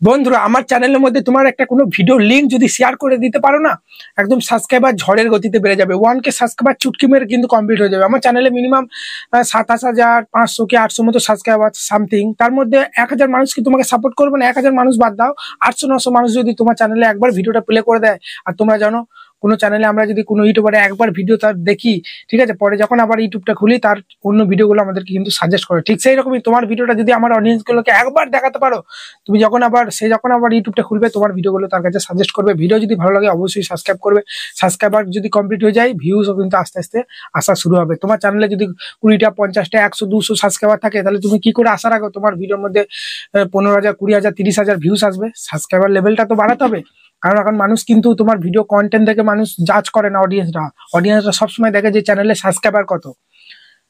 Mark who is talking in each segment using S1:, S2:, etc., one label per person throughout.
S1: বন্ধুরা, আমার চ্যানেলের মধ্যে তোমার একটা কোনো ভিডিও লিঙ্ক যদি শেয়ার করে দিতে পারো না, একদম সাবস্ক্রাইবার ঝড়ের গতিতে বেড়ে যাবে। 1K সাবস্ক্রাইবার চুটকি মেরে কিন্তু কমপ্লিট হয়ে যাবে। আমার চ্যানেলে মিনিমাম 27,500 কি 800 মতো সাবস্ক্রাইবার সামথিং। তার মধ্যে 1000 মানুষ কি তোমাকে সাপোর্ট করবে না? 1000 মানুষ বাদ দাও, 800-900 মানুষ যদি তোমার চ্যানেলে একবার ভিডিওটা প্লে করে দেয়, আর তোমরা জানো কোনো চ্যানেলে আমরা যদি কোনো ইউটিউবারে একবার ভিডিও তার দেখি, ঠিক আছে, পরে যখন আবার ইউটিউবটা খুলি তার অন্য ভিডিওগুলো আমাদেরকে কিন্তু সাজেস্ট করে। ঠিক সেই রকমই তোমার ভিডিওটা যদি আমার অডিয়েন্সগুলোকে একবার দেখাতে পারো, তুমি যখন আবার ইউটিউবটা খুলবে, তোমার ভিডিওগুলো তার কাছে সাজেস্ট করবে। ভিডিও যদি ভালো লাগে অবশ্যই সাবস্ক্রাইব করবে। সাবস্ক্রাইবার যদি কমপ্লিট হয়ে যায়, ভিউজও কিন্তু আস্তে আস্তে আসা শুরু হবে। তোমার চ্যানেলে যদি 20টা 50টা 100 200 সাবস্ক্রাইবার থাকে, তাহলে তুমি কি করে আশা রাখো তোমার ভিডিওর মধ্যে 15,000 20,000 30,000 ভিউজ আসবে? সাবস্ক্রাইবার লেভেলটা তো বাড়াতে হবে। কারণ এখন মানুষ কিন্তু তোমার ভিডিও কন্টেন্ট দেখে মানুষ জাজ করে না। অডিয়েন্সরা সবসময় দেখে যে চ্যানেলে সাবস্ক্রাইবার কত।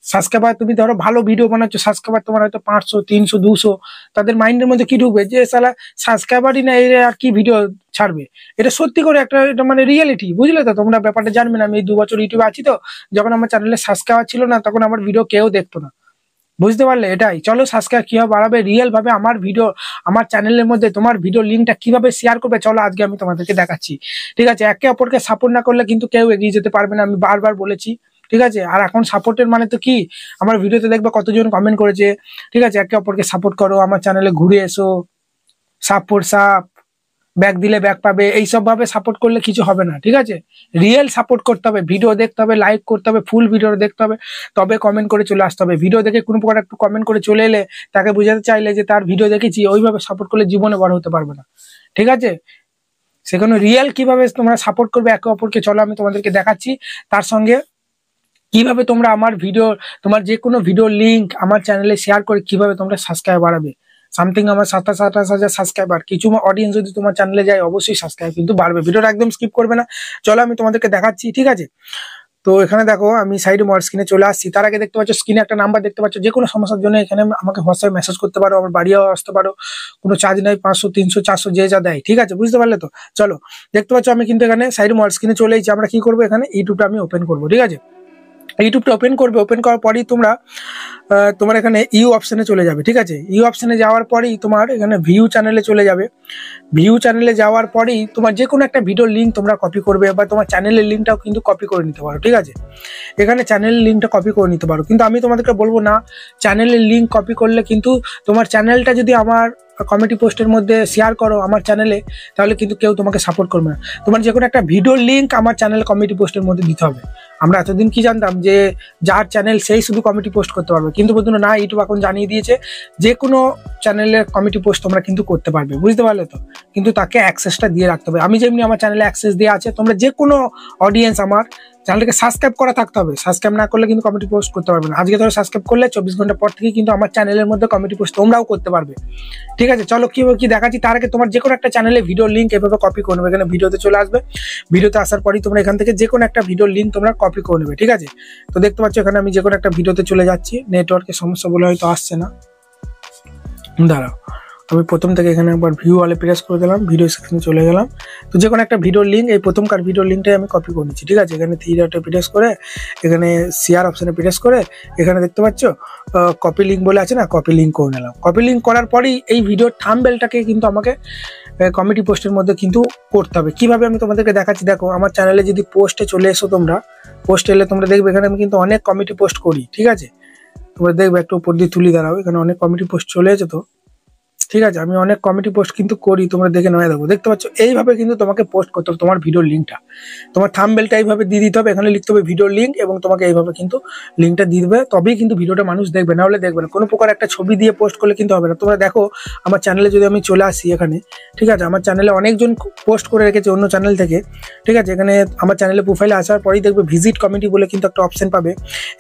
S1: সাবস্ক্রাইবার, তুমি ধরো ভালো ভিডিও বানাচ্ছো, সাবস্ক্রাইবার তোমার হয়তো 500 300 200, তাদের মাইন্ডের মধ্যে কি ঢুকবে যে সালা সাবস্ক্রাইবারই না, এর আর কি ভিডিও ছাড়বে। এটা সত্যি করে এটা মানে রিয়েলিটি, বুঝলে তো? তোমরা ব্যাপারটা জানবে না। আমি 2 বছর ইউটিউবে আছি, তো যখন আমার চ্যানেলে সাবস্ক্রাইবার ছিল না, তখন আমার ভিডিও কেউ দেখতো না। বুঝতে পারলে? এটাই। চলো, সাবস্ক্রাইব কিভাবে বাড়াবে, রিয়েল ভাবে আমার ভিডিও, আমার চ্যানেলের মধ্যে তোমার ভিডিও লিঙ্কটা কিভাবে শেয়ার করবে, চলো আজকে আমি তোমাদেরকে দেখাচ্ছি। ঠিক আছে, একে অপরকে সাপোর্ট না করলে কিন্তু কেউ এগিয়ে যেতে পারবে না, আমি বারবার বলেছি। ঠিক আছে, আর এখন সাপোর্টের মানে তো কি, আমার ভিডিওতে দেখবে কতজন কমেন্ট করেছে। ঠিক আছে, একে অপরকে সাপোর্ট করো, আমার চ্যানেলে ঘুরে এসো, সাপ ব্যাক দিলে ব্যাক পাবে, এইসব ভাবে সাপোর্ট করলে কিছু হবে না। ঠিক আছে, রিয়েল সাপোর্ট করতে হবে, ভিডিও দেখতে হবে, লাইক করতে হবে, ফুল ভিডিও দেখতে হবে, তবে কমেন্ট করে চলে আসতে হবে। ভিডিও দেখে কোনো প্রকার একটু কমেন্ট করে চলে এলে, তাকে বোঝাতে চাইলে যে তার ভিডিও দেখেছি, ওইভাবে সাপোর্ট করলে জীবনে বড় হতে পারবে না। ঠিক আছে, সেখানে রিয়েল কিভাবে তোমরা সাপোর্ট করবে একে অপরকে, চলো আমি তোমাদেরকে দেখাচ্ছি। তার সঙ্গে কিভাবে তোমরা আমার ভিডিও, তোমার যে কোনো ভিডিও লিঙ্ক আমার চ্যানেলে শেয়ার করে কিভাবে তোমরা সাবস্ক্রাইব বাড়াবে। সামথিং আমার 27-28 হাজার সাবস্ক্রাইবার, কিছু অডিয়েন্স যদি তোমার চ্যানেলে যায়, অবশ্যই সাবস্ক্রাইব কিন্তু বাড়বে। ভিডিওটা একদম স্কিপ করবে না, চলো আমি তোমাদেরকে দেখাচ্ছি। ঠিক আছে, তো এখানে দেখো আমি সাইডে মোবাইল স্ক্রিনে চলে আসছি। তার আগে দেখতে পাচ্ছ স্ক্রিনে একটা নাম্বার দেখতে পাচ্ছ, যে কোনো সমস্যার জন্য এখানে আমাকে হোয়াটসঅ্যাপে মেসেজ করতে পারো, আমার বাড়িও আসতে পারো, কোনো চার্জ নাই, 500 300 400 যে যা দেয়। ঠিক আছে, বুঝতে পারলে তো? চলো, দেখতে পাচ্ছ আমি কিন্তু এখানে সাইডে মোবাইল স্ক্রিনে চলে এসেছি। আমরা কি করবো, এখানে ইউটিউবটা আমি ওপেন করবো। ঠিক আছে, ইউটিউবটা ওপেন করবে। ওপেন করার পরেই তোমার এখানে ইউ অপশনে চলে যাবে। ঠিক আছে, ইউ অপশনে যাওয়ার পরেই তোমার এখানে ভিউ চ্যানেলে চলে যাবে। ভিউ চ্যানেলে যাওয়ার পরেই তোমার যে কোনো একটা ভিডিওর লিঙ্ক তোমরা কপি করবে, বা তোমার চ্যানেলের লিঙ্কটাও কিন্তু কপি করে নিতে পারো। ঠিক আছে, এখানে চ্যানেলের লিঙ্কটা কপি করে নিতে পারো, কিন্তু আমি তোমাদেরকে বলবো না চ্যানেলের লিঙ্ক কপি করলে কিন্তু তোমার চ্যানেলটা যদি আমার কমিটি পোস্টের মধ্যে শেয়ার করো আমার চ্যানেলে, তাহলে কিন্তু কেউ তোমাকে সাপোর্ট করবে না। তোমার যে কোনো একটা ভিডিওর লিঙ্ক আমার চ্যানেল কমিটি পোস্টের মধ্যে দিতে হবে। আমরা এতদিন কি জানতাম যে যার চ্যানেল সেই শুধু কমিটি পোস্ট করতে পারবে, কিন্তু বন্ধুরা না, ইউটিউব এখন জানিয়ে দিয়েছে যে কোনো চ্যানেলের কমিটি পোস্ট তোমরা কিন্তু করতে পারবে। বুঝতে পারলে তো? কিন্তু তাকে অ্যাক্সেসটা দিয়ে রাখতে হবে। আমি যেমনি আমার চ্যানেলে অ্যাক্সেস দিয়ে আছে, তোমরা যে কোনো অডিয়েন্স আমার চ্যানেলটাকে সাবস্ক্রাইব করা থাকতে হবে। সাবস্ক্রাইব না করলে কিন্তু কমিটি পোস্ট করতে পারবে না। আজকে ধরো সাবস্ক্রাইব করলে 24 ঘন্টা পর থেকে কিন্তু আমার চ্যানেলের মধ্যে কমিটি পোস্ট তোমরাও করতে পারবে। ঠিক আছে, চলো কি দেখাচ্ছি। তার আগে তোমার যে কোনো একটা চ্যানেলে ভিডিও লিঙ্ক এভাবে কপি করে নেবে। এখানে ভিডিওতে চলে আসবে, ভিডিওতে আসার পরই তোমরা এখান থেকে যে কোনো একটা ভিডিওর লিঙ্ক তোমরা কপি করে নেবে। ঠিক আছে, তো দেখতে পাচ্ছ এখানে আমি যে কোনো একটা ভিডিওতে চলে যাচ্ছি। নেটওয়ার্কের সমস্যা বলে হয়তো আসছে না, দাঁড়াও। আমি প্রথম থেকে এখানে একবার ভিউ ওয়ালে প্রেস করে দিলাম, ভিডিও সেকশনে চলে গেলাম। তো যে কোনো একটা ভিডিওর লিঙ্ক, এই প্রথমকার ভিডিওর লিঙ্কটাই আমি কপি করে নিচ্ছি। ঠিক আছে, এখানে 3 ডটে প্রেস করে, এখানে শেয়ার অপশনে প্রেস করে, এখানে দেখতে পাচ্ছ কপি লিঙ্ক বলে আছে না, কপি লিঙ্ক করে নিলাম। কপি লিঙ্ক করার পরেই এই ভিডিওর থাম্বনেলটাকে কিন্তু আমাকে কমিটি পোস্টের মধ্যে কিন্তু করতে হবে। কিভাবে আমি তোমাদেরকে দেখাচ্ছি। দেখো, আমার চ্যানেলে যদি পোস্টে চলে এসো, তোমরা পোস্ট এলে তোমরা দেখবে এখানে আমি কিন্তু অনেক কমিটি পোস্ট করি। ঠিক আছে, তোমরা দেখবে একটু উপর দিয়ে তুলি, দাঁড়াও, এখানে অনেক কমিটি পোস্ট চলে এসে। তো ঠিক আছে, আমি অনেক কমিটি পোস্ট কিন্তু করি, তোমরা দেখে নেওয়া দেখো। দেখতে পাচ্ছ এইভাবে কিন্তু তোমাকে পোস্ট করতে হবে তোমার ভিডিওর লিঙ্কটা। তোমার থাম্বনেলটা এইভাবে দিয়ে দিতে হবে, এখানে লিখতে হবে ভিডিওর লিঙ্ক, এবং তোমাকে এইভাবে কিন্তু লিঙ্কটা দিয়ে দেবে, তবেই কিন্তু ভিডিওটা মানুষ দেখবে, না হলে দেখবে না। কোনো প্রকার একটা ছবি দিয়ে পোস্ট করলে কিন্তু হবে না। তোমরা দেখো আমার চ্যানেলে যদি আমি চলে আসি এখানে, ঠিক আছে, আমার চ্যানেলে অনেকজন পোস্ট করে রেখেছে অন্য চ্যানেল থেকে। ঠিক আছে, এখানে আমার চ্যানেলে প্রোফাইলে আসার পরেই দেখবে ভিজিট কমিটি বলে কিন্তু একটা অপশন পাবে।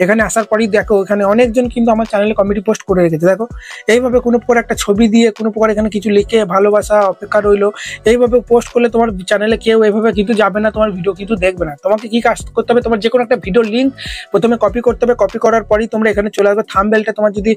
S1: এখানে আসার পরেই দেখো এখানে অনেকজন কিন্তু আমার চ্যানেলে কমিটি পোস্ট করে রেখেছে। দেখো, এইভাবে কোনো প্রকার একটা ছবি দিয়ে, কোনো প্রকার এখানে কিছু লিখে ভালোবাসা অপেক্ষা রইলো, এইভাবে পোস্ট করলে তোমার চ্যানেলে কেউ এইভাবে কিন্তু যাবে না, তোমার ভিডিও কিন্তু দেখবে না। তোমাকে কি কাজ করতে হবে, তোমার যে কোনো একটা ভিডিও লিঙ্ক প্রথমে কপি করতে হবে। কপি করার পরেই তোমরা এখানে চলে আসবে। থাম্বনেলটা তোমার যদি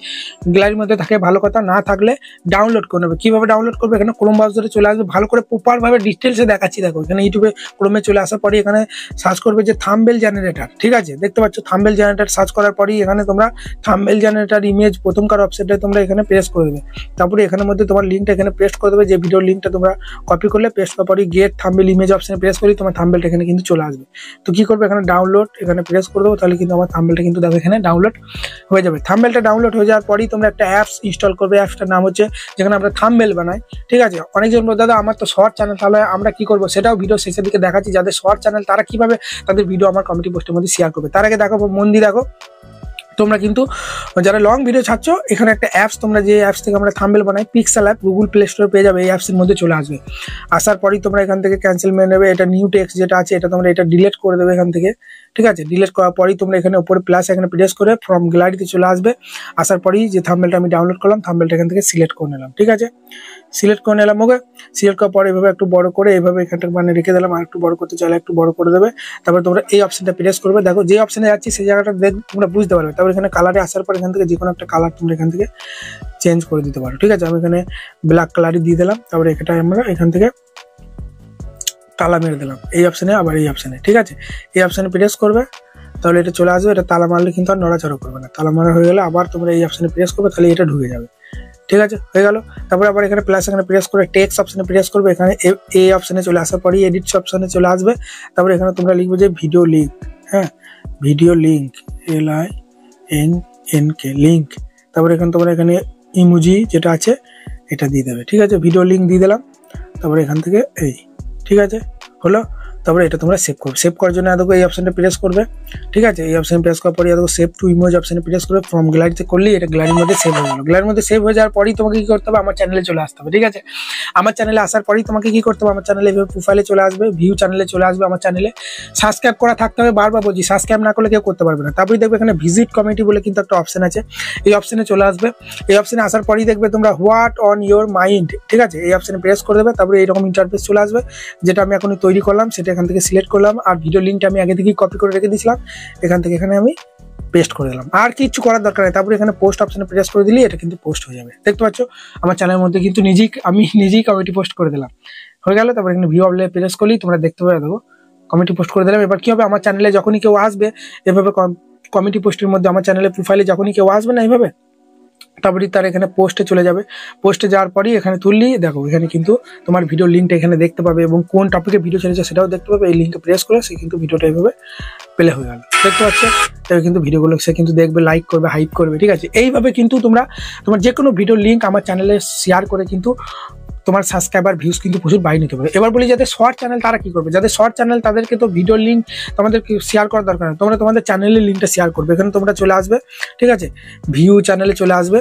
S1: গ্যালারির মধ্যে থাকে ভালো কথা, না থাকলে ডাউনলোড করে নেবে। কিভাবে ডাউনলোড করবে, এখানে ক্রোম ব্রাউজারে চলে আসবে, ভালো করে প্রপার ভাবে ডিটেলসে দেখাচ্ছি। দেখো, এখানে ইউটিউবে ক্রোমে চলে আসার পরে এখানে সার্চ করবে যে থাম্বনেল জেনারেটর। ঠিক আছে, দেখতে পাচ্ছ থাম্বনেল জেনারেটর সার্চ করার পরেই এখানে তোমরা থাম্বনেল জেনারেটর ইমেজ প্রথমকার অপশনটা তোমরা এখানে প্রেস করে দেবে। তারপরে এখানে মধ্যে তোমার লিঙ্কটা এখানে পেস্ট করে দেবে, যে ভিডিওর লিঙ্কটা তোমরা কপি করলে পেস্ট করার পরে গেট থাম্বনেল ইমেজ অপশনে প্রেস করলে তোমার থাম্বনেলটা এখানে কিন্তু চলে আসবে। তো কি করবে, এখানে ডাউনলোড এখানে প্রেস করে দেবো, তাহলে কিন্তু আমার থাম্বনেলটা কিন্তু দেখো এখানে ডাউনলোড হয়ে যাবে। থাম্বনেলটা ডাউনলোড হয়ে যাওয়ার পরেই তোমরা একটা অ্যাপস ইনস্টল করবে, অ্যাপসটার নাম হচ্ছে যেখানে আমরা থাম্বনেল বানাই, ঠিক আছে। অনেকজন বলবে দাদা আমার তো শর্ট চ্যানেল, তাহলে আমরা কি করবো সেটাও ভিডিও শেষের দিকে দেখাচ্ছি। যাদের শর্ট চ্যানেল তারা কিভাবে তাদের ভিডিও আমার কমিউনিটি পোস্টের মধ্যে শেয়ার করবে। তার আগে দেখো, মন দিয়ে দেখো, তোমরা কিন্তু যারা লং ভিডিও ছাড়ছো এখানে একটা অ্যাপস, তোমরা যে অ্যাপস থেকে আমরা থাম্বনেল বানাই পিক্সেল অ্যাপ, গুগল প্লে স্টোরে পেয়ে যাবে। এই অ্যাপসের মধ্যে চলে আসবে, আসার পরেই তোমরা এখান থেকে ক্যান্সেল মেনে নেবে। এটা নিউ টেক্সট যেটা আছে এটা তোমরা এটা ডিলিট করে দেবে এখান থেকে, ঠিক আছে। ডিলিট করার পরেই তোমরা এখানে উপরে প্লাস এখানে প্রেস করে ফ্রম গ্যালারিতে চলে আসবে। আসার পরেই যে থাম্বনেলটা আমি ডাউনলোড করলাম থাম্বনেলটা এখান থেকে সিলেক্ট করে নিলাম, ঠিক আছে। সিলেক্ট করে নিলাম, ওকে। সিলেক্ট করার পরে এভাবে একটু বড় করে এইভাবে এখানটা মানে রেখে দিলাম। আর একটু বড় করতে চাইলে একটু বড় করে দেবে। তারপরে তোমরা এই অপশনটা প্রেস করবে, দেখো যে অপশনে যাচ্ছি সেই জায়গাটা তোমরা বুঝতে পারবে। তারপর এখানে কালারে আসার পর এখান থেকে যে কোনো একটা কালার তোমরা এখান থেকে চেঞ্জ করে দিতে পারো, ঠিক আছে। আমি এখানে ব্ল্যাক কালারই দিয়ে দিলাম। তারপরে এটা আমরা এখান থেকে তালা মেরে দিলাম এই অপশনে, আবার এই অপশনে, ঠিক আছে। এই অপশনে প্রেস করবে, তাহলে এটা চলে আসবে। এটা তালা মারলে কিন্তু আর নড়াচড়া করবে না। তালা মারা হয়ে গেলে আবার তোমরা এই অপশনে প্রেস করবে, তাহলে এটা ঢুকে যাবে, ঠিক আছে, হয়ে গেল। তারপরে আবার এখানে প্লাস এখানে প্রেস করে টেক্সট অপশনে প্রেস করবে। এখানে এই অপশনে চলে আসার পরেই এডিটস অপশনে চলে আসবে। তারপরে এখানে তোমরা লিখবে যে ভিডিও লিঙ্ক, হ্যাঁ, ভিডিও লিঙ্ক, LINK লিঙ্ক। তারপরে এখানে তোমরা এখানে ইমোজি যেটা আছে এটা দিয়ে দেবে, ঠিক আছে। ভিডিও লিঙ্ক দিয়ে দিলাম। তারপরে এখান থেকে এই, ঠিক আছে, হলো। তারপরে এটা তোমরা সেভ করবে। সেভ করার জন্য দেখো এই অপশনটা প্রেস করবে, ঠিক আছে। এই অপশন প্রেস করার পরে দেখো সেভ টু ইমেজ অপশনে প্রেস করে ফ্রম গ্যালারিতে করলে এটা গ্যালারির মধ্যে সেভ হয়ে গেল। গ্যালারির মধ্যে সেভ হয়ে যাওয়ার পরেই তোমাকে কি করতে হবে, আমার চ্যানেলে চলে আসতে হবে, ঠিক আছে। আমার চ্যানেলে আসার পরেই তোমাকে কি করতে হবে, আমার চ্যানেলে এভাবে প্রোফাইলে চলে আসবে, ভিউ চ্যানেলে চলে আসবে। আমার চ্যানেলে সাবস্ক্রাইব করা থাকতে হবে, বারবার বলছি সাবস্ক্রাইব না করলে কেউ করতে পারবে না। তারপরে দেখবে এখানে ভিজিট কমিটি বলে কিন্তু একটা অপশন আছে, এই অপশনে চলে আসবে। এই অপশনে আসার পরেই দেখবে তোমরা হোয়াট অন ইয়োর মাইন্ড, ঠিক আছে, এই অপশনে প্রেস করে দেবে। তারপরে এইরকম ইন্টারফেস চলে আসবে, যেটা আমি এখন তৈরি করলাম সেটা এখান থেকে সিলেক্ট করলাম। আর ভিডিও লিঙ্কটা আমি আগে থেকেই কপি করে রেখে দিয়েছিলাম, এখান থেকে এখানে আমি পেস্ট করে দিলাম। আর কিছু করার দরকার নেই। তারপরে এখানে পোস্ট অপশনে প্রেস করে দিলে এটা কিন্তু পোস্ট হয়ে যাবে। দেখতে পাচ্ছ আমার চ্যানেলের মধ্যে কিন্তু আমি নিজেই কমিটি পোস্ট করে দিলাম, হয়ে গেল। তারপরে এখানে ভিউ অপশনে প্রেস করলেই তোমরা দেখতে পাবে, দেখো কমিটি পোস্ট করে দিলাম। এবার কি হবে, আমার চ্যানেলে যখনই কেউ আসবে এভাবে কমিটি পোস্টের মধ্যে আমার চ্যানেলে প্রোফাইলে যখনই কেউ আসবে না এইভাবে, তারপরে তার এখানে পোস্টে চলে যাবে। পোস্টে যাওয়ার পরই এখানে তুললি দেখো এখানে কিন্তু তোমার ভিডিও লিঙ্কটা এখানে দেখতে পাবে এবং কোন টপিকে ভিডিও ছেড়েছে সেটাও দেখতে পাবে। এই লিঙ্কে প্রেস করে সে কিন্তু ভিডিওটা এইভাবে প্লে হয়ে গেল, দেখতে পাচ্ছ। তবে কিন্তু ভিডিওগুলো সে কিন্তু দেখবে, লাইক করবে, হাইপ করবে, ঠিক আছে। এইভাবে কিন্তু তোমার যে কোনো ভিডিও লিঙ্ক আমার চ্যানেলে শেয়ার করে কিন্তু তোমার সাবস্ক্রাইবার ভিউজ কিন্তু প্রচুর বাড়িয়ে নিতে পারে। এবার বলি যাদের শর্ট চ্যানেল তারা কি করবে, যাদের শর্ট চ্যানেল তাদেরকে তো ভিডিও লিঙ্ক তোমাদেরকে শেয়ার করার দরকার নেই। তোমরা তোমাদের চ্যানেলের লিঙ্কটা শেয়ার করবে। এখানে তোমরা চলে আসবে, ঠিক আছে, ভিউ চ্যানেলে চলে আসবে।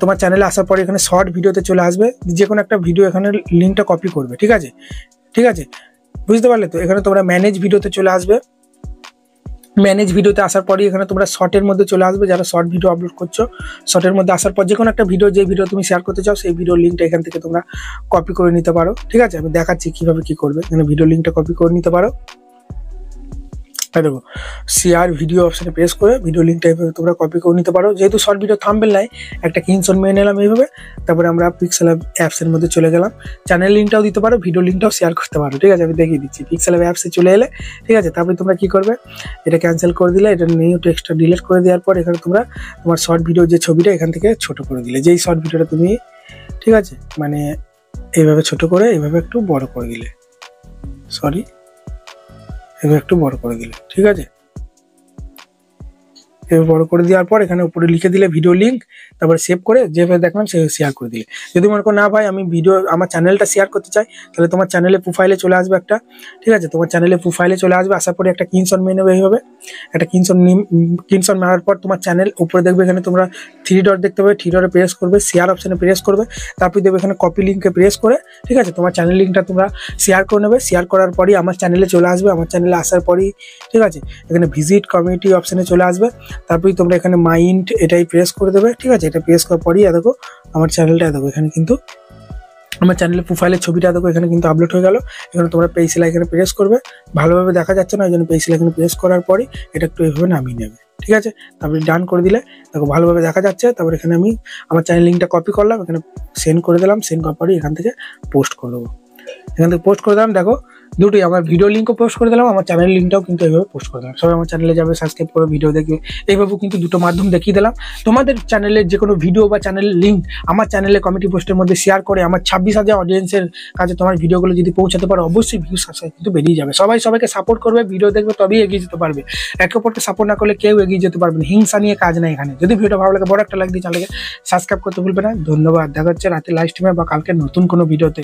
S1: তোমার চ্যানেলে আসার পরে এখানে শর্ট ভিডিওতে চলে আসবে, যে কোনো একটা ভিডিও এখানে লিঙ্কটা কপি করবে, ঠিক আছে, ঠিক আছে, বুঝতে পারলে তো। এখানে তোমরা ম্যানেজ ভিডিওতে চলে আসবে। ম্যানেজ ভিডিওতে আসার পরই এখানে তোমরা শর্টের মধ্যে চলে আসবে। যারা শর্ট ভিডিও আপলোড করছো শর্টের মধ্যে আসার পর যে কোনো একটা ভিডিও, যে ভিডিও তুমি শেয়ার করতে চাও সেই ভিডিও লিঙ্কটা এখান থেকে তোমরা কপি করে নিতে পারো, ঠিক আছে। আমি দেখাচ্ছি কিভাবে কি করবে। এখানে ভিডিও লিঙ্কটা কপি করে নিতে পারো। দেখো শেয়ার ভিডিও অপশনে প্রেস করে ভিডিও লিঙ্কটা এইভাবে তোমরা কপি করে নিতে পারো। যেহেতু শর্ট ভিডিও থাম্বনেল নাই, একটা স্ক্রিনশট মেরে নিলাম এইভাবে। তারপরে আমরা পিক্সেল অ্যাপসের মধ্যে চলে গেলাম। চ্যানেল লিঙ্কটাও দিতে পারো, ভিডিও লিঙ্কটাও শেয়ার করতে পারো, ঠিক আছে। আমি দেখিয়ে দিচ্ছি। পিক্সেল অ্যাপসে চলে এলে, ঠিক আছে। তারপরে তোমরা কি করবে, এটা ক্যান্সেল করে দিলে, এটা নিউ টেক্সটটা ডিলিট করে দেওয়ার পর এখানে তোমরা তোমার শর্ট ভিডিও যে ছবিটা এখান থেকে ছোট করে দিলে, যেই শর্ট ভিডিওটা তুমি, ঠিক আছে, মানে এইভাবে ছোট করে এইভাবে একটু বড় করে দিলে, সরি এভাবে একটু বড় করে দিলে, ঠিক আছে। এভাবে বড় করে দেওয়ার পর এখানে উপরে লিখে দিলে ভিডিও লিঙ্ক, তারপরে সেভ করে যেভাবে দেখলাম সেভাবে শেয়ার করে দিলে। যদি মনে করো না ভাই আমি ভিডিও আমার চ্যানেলটা শেয়ার করতে চাই, তাহলে তোমার চ্যানেলে প্রোফাইলে চলে আসবে একটা, ঠিক আছে। তোমার চ্যানেলে প্রোফাইলে চলে আসবে, আসার পরে একটা স্ক্রিনশট মেরে নেবে এইভাবে। একটা স্ক্রিনশট মারার পর তোমার চ্যানেল উপরে দেখবে এখানে তোমরা 3 ডট দেখতে পাবে, 3 ডটে প্রেস করবে, শেয়ার অপশনে প্রেস করবে। তারপরে দেখবে এখানে কপি লিঙ্কে প্রেস করে, ঠিক আছে, তোমার চ্যানেল লিঙ্কটা তোমরা শেয়ার করে নেবে। শেয়ার করার পরই আমার চ্যানেলে চলে আসবে। আমার চ্যানেলে আসার পরই, ঠিক আছে, এখানে ভিজিট কমিউনিটি অপশনে চলে আসবে। তারপরে তোমরা এখানে মাইন্ড এটাই প্রেস করে দেবে, ঠিক আছে। এটা প্রেস করার পরই দেখো আমার চ্যানেলটা দেখো এখানে কিন্তু আমার চ্যানেলের প্রোফাইলের ছবিটা দেখো এখানে কিন্তু আপলোড হয়ে গেল। এখানে তোমরা পেন্সিল আইকনে প্রেস করবে, ভালোভাবে দেখা যাচ্ছে না ওই জন্য পেন্সিল আইকনে প্রেস করার পরই এটা একটু এইভাবে নামিয়ে নেবে, ঠিক আছে। তারপরে ডান করে দিলে দেখো ভালোভাবে দেখা যাচ্ছে। তারপরে এখানে আমি আমার চ্যানেল লিঙ্কটা কপি করলাম, এখানে সেন্ড করে দিলাম। সেন্ড করার পরই এখান থেকে পোস্ট করে দেবো। এখান থেকে পোস্ট করে দিলাম, দেখো দুটোই, আমার ভিডিও লিঙ্কও পোস্ট করে দিলাম, আমার চ্যানেল লিঙ্কটাও কিন্তু এইভাবে পোস্ট করে দিলাম। সবাই আমার চ্যানেলে যাবে, সাবস্ক্রাইব করে ভিডিও দেখবে, এইভাবেও কিন্তু দুটো মাধ্যম দেখিয়ে দিলাম। তোমাদের চ্যানেলের যে কোনো ভিডিও বা চ্যানেলের লিঙ্ক আমার চ্যানেলে কমিটি পোস্টের মধ্যে শেয়ার করে আমার 26,000 অডিয়েন্সের কাছে তোমার ভিডিওগুলো যদি পৌঁছাতে পারো, অবশ্যই ভিউ সাবস্ক্রাইব কিন্তু বেরিয়ে যাবে। সবাই সবাইকে সাপোর্ট করবে, ভিডিও দেখবে, তবেই এগিয়ে যেতে পারবে। একে অপরকে সাপোর্ট না করলে কেউ এগিয়ে যেতে পারবে না। হিংসা নিয়ে কাজ নাই এখানে। যদি ভিডিওটা ভালো লাগে বড় একটা লাইক দিয়ে চ্যানেলকে সাবস্ক্রাইব করতে ভুলবে না। ধন্যবাদ। দেখা হচ্ছে রাতে লাইভ স্ট্রিমে বা কালকে নতুন কোনো ভিডিওতে।